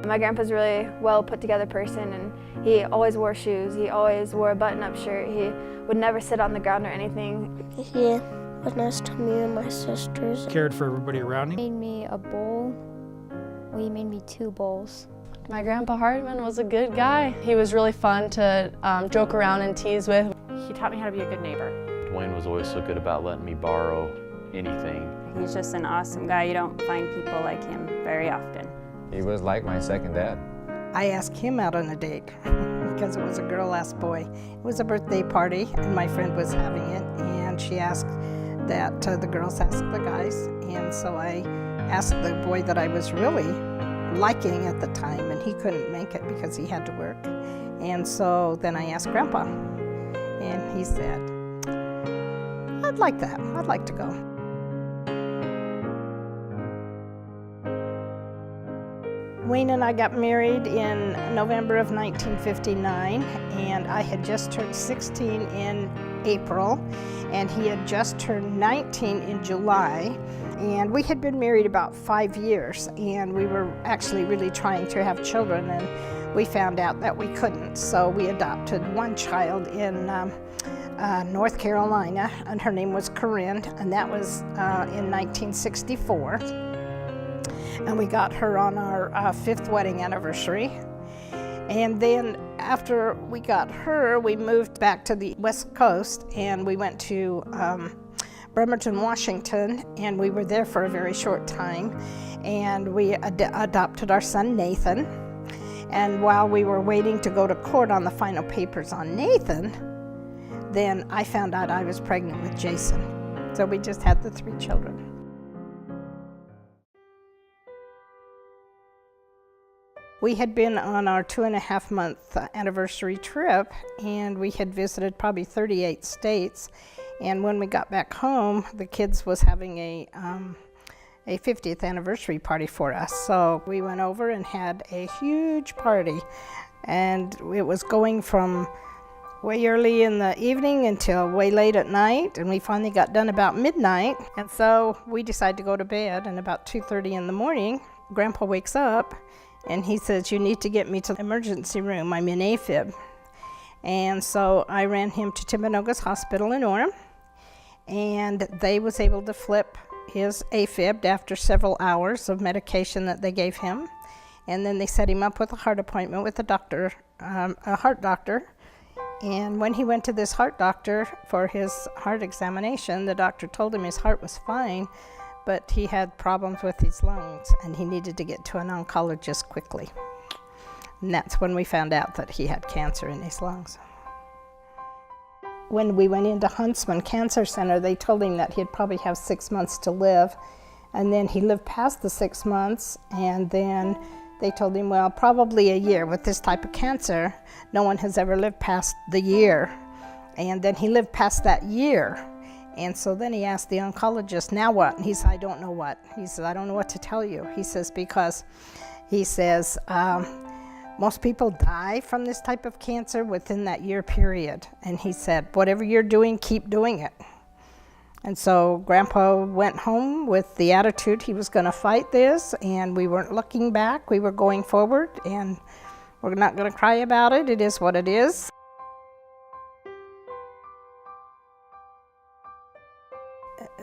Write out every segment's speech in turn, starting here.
My grandpa's a really well put together person, and he always wore shoes. He always wore a button-up shirt. He would never sit on the ground or anything. He was nice to me and my sisters. Cared for everybody around him. He made me a bowl. Well, he made me 2 bowls. My Grandpa Hartman was a good guy. He was really fun to joke around and tease with. He taught me how to be a good neighbor. Dwayne was always so good about letting me borrow anything. He's just an awesome guy. You don't find people like him very often. He was like my second dad. I asked him out on a date because it was a girl asked boy. It was a birthday party and my friend was having it, and she asked that the girls ask the guys, and so I asked the boy that I was really liking at the time, and he couldn't make it because he had to work. And so then I asked Grandpa, and he said, I'd like that. I'd like to go. Wayne and I got married in November of 1959, and I had just turned 16 in April, and he had just turned 19 in July. And we had been married about 5 years, and we were actually really trying to have children, and we found out that we couldn't. So we adopted one child in North Carolina, and her name was Corinne, and that was in 1964. And we got her on our 5th wedding anniversary. And then after we got her, we moved back to the West Coast, and we went to Bremerton, Washington, and we were there for a very short time. And we adopted our son, Nathan. And while we were waiting to go to court on the final papers on Nathan, then I found out I was pregnant with Jason. So we just had the 3 children. We had been on our 2.5-month anniversary trip, and we had visited probably 38 states. And when we got back home, the kids was having a 50th anniversary party for us. So we went over and had a huge party, and it was going from way early in the evening until way late at night, and we finally got done about midnight. And so we decided to go to bed, and about 2:30 in the morning, Grandpa wakes up, and he says, you need to get me to the emergency room. I'm in AFib. And so I ran him to Timpanogos Hospital in Orem, and they was able to flip his AFib after several hours of medication that they gave him. And then they set him up with a heart appointment with a heart doctor. And when he went to this heart doctor for his heart examination, the doctor told him his heart was fine, but he had problems with his lungs, and he needed to get to an oncologist quickly. And that's when we found out that he had cancer in his lungs. When we went into Huntsman Cancer Center, they told him that he'd probably have 6 months to live, and then he lived past the 6 months, and then they told him, well, probably a year. With this type of cancer, no one has ever lived past the year. And then he lived past that year. And so then he asked the oncologist, now what? And he said, I don't know what. He said, I don't know what to tell you. He says, because he says, most people die from this type of cancer within that year period. And he said, whatever you're doing, keep doing it. And so Grandpa went home with the attitude he was going to fight this, and we weren't looking back. We were going forward, and we're not going to cry about it. It is what it is.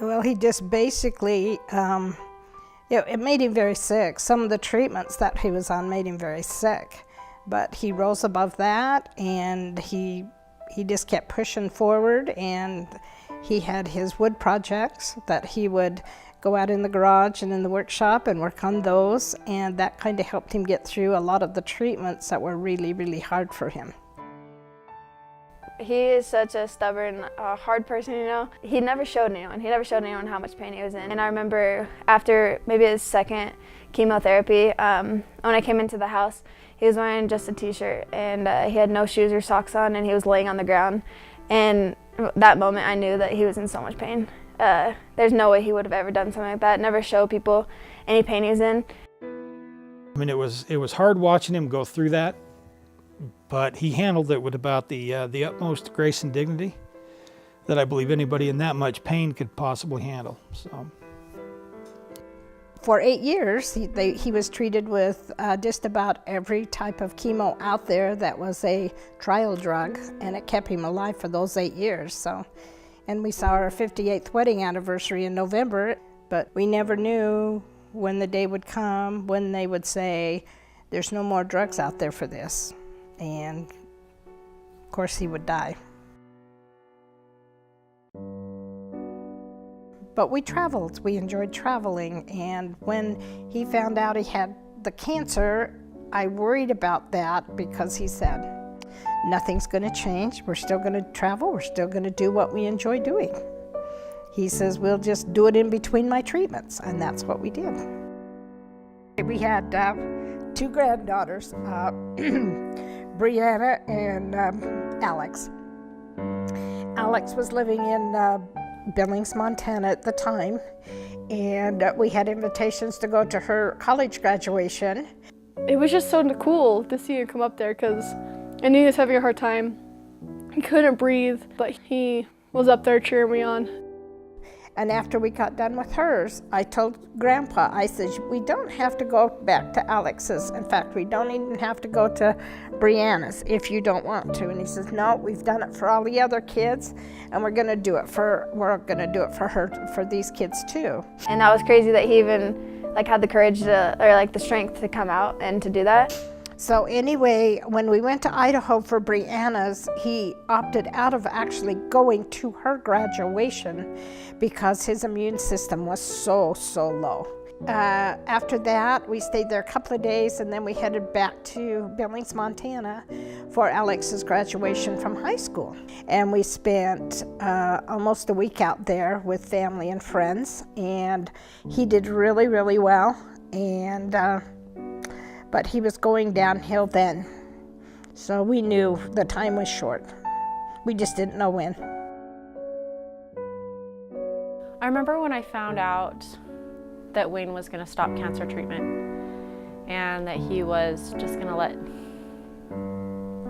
Well, he just basically, it made him very sick. Some of the treatments that he was on made him very sick. But he rose above that, and he just kept pushing forward, and he had his wood projects that he would go out in the garage and in the workshop and work on those, and that kind of helped him get through a lot of the treatments that were really, really hard for him. He is such a stubborn, hard person, you know. He never showed anyone. He never showed anyone how much pain he was in. And I remember after maybe his 2nd chemotherapy, when I came into the house, he was wearing just a t-shirt, and he had no shoes or socks on, and he was laying on the ground. And that moment I knew that he was in so much pain. There's no way he would have ever done something like that, never show people any pain he's in. I mean, it was hard watching him go through that, but he handled it with about the utmost grace and dignity that I believe anybody in that much pain could possibly handle. So For 8 years, he was treated with just about every type of chemo out there that was a trial drug, and it kept him alive for those 8 years. So, and we saw our 58th wedding anniversary in November, but we never knew when the day would come when they would say, there's no more drugs out there for this. And of course he would die. But we traveled, we enjoyed traveling, and when he found out he had the cancer, I worried about that because he said, nothing's gonna change, we're still gonna travel, we're still gonna do what we enjoy doing. He says, we'll just do it in between my treatments, and that's what we did. We had 2 granddaughters, Brianna and Alex. Alex was living in Billings, Montana at the time, and we had invitations to go to her college graduation. It was just so cool to see him come up there because I knew he was having a hard time. He couldn't breathe, but he was up there cheering me on. And after we got done with hers, I told Grandpa, I said, we don't have to go back to Alex's. In fact, we don't even have to go to Brianna's if you don't want to. And he says, no, we've done it for all the other kids, and we're gonna do it for her, for these kids too. And that was crazy that he even had the courage to, or the strength to come out and to do that. So anyway, when we went to Idaho for Brianna's, he opted out of actually going to her graduation because his immune system was so low. After that, we stayed there a couple of days, and then we headed back to Billings, Montana for Alex's graduation from high school. And we spent almost a week out there with family and friends, and he did really, really well. And but he was going downhill then. So we knew the time was short. We just didn't know when. I remember when I found out that Wayne was going to stop cancer treatment and that he was just going to let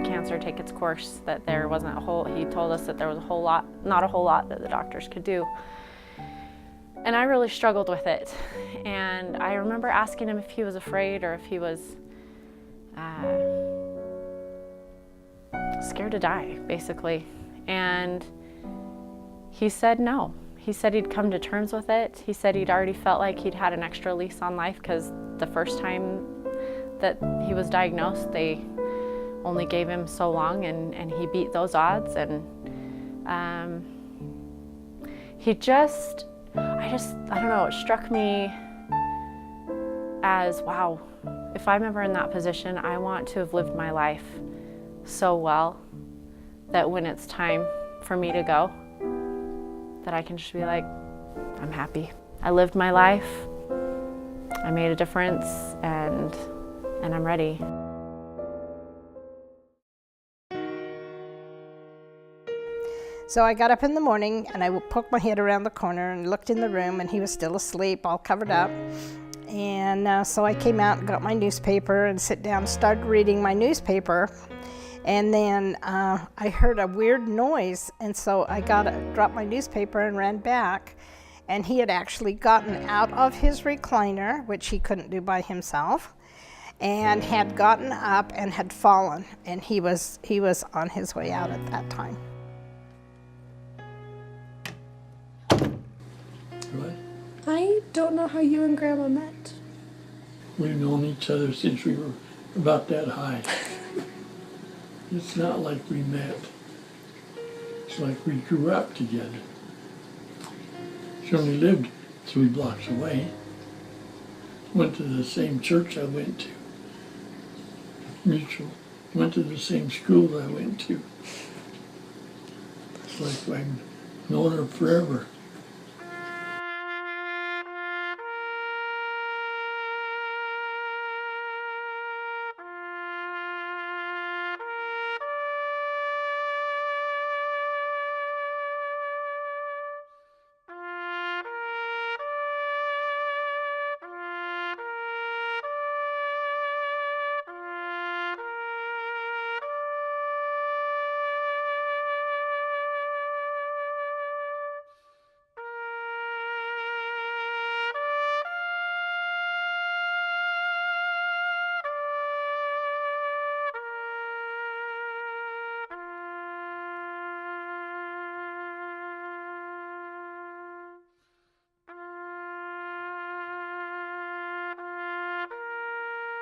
cancer take its course, that there wasn't he told us that there was not a whole lot that the doctors could do. And I really struggled with it. And I remember asking him if he was afraid or if he was scared to die, basically. And he said no. He said he'd come to terms with it. He said he'd already felt like he'd had an extra lease on life because the first time that he was diagnosed, they only gave him so long, and he beat those odds. And I don't know, it struck me as, wow, if I'm ever in that position, I want to have lived my life so well that when it's time for me to go, that I can just be like, I'm happy. I lived my life, I made a difference, and I'm ready. So I got up in the morning and I poked my head around the corner and looked in the room, and he was still asleep, all covered up. And so I came out and got my newspaper and sit down and started reading my newspaper. And then I heard a weird noise, and so I dropped my newspaper and ran back. And he had actually gotten out of his recliner, which he couldn't do by himself, and had gotten up and had fallen. And he was on his way out at that time. What? I don't know how you and Grandma met. We've known each other since we were about that high. It's not like we met. It's like we grew up together. She only lived 3 blocks away. Went to the same church I went to. Mutual. Went to the same school I went to. It's like I've known her forever.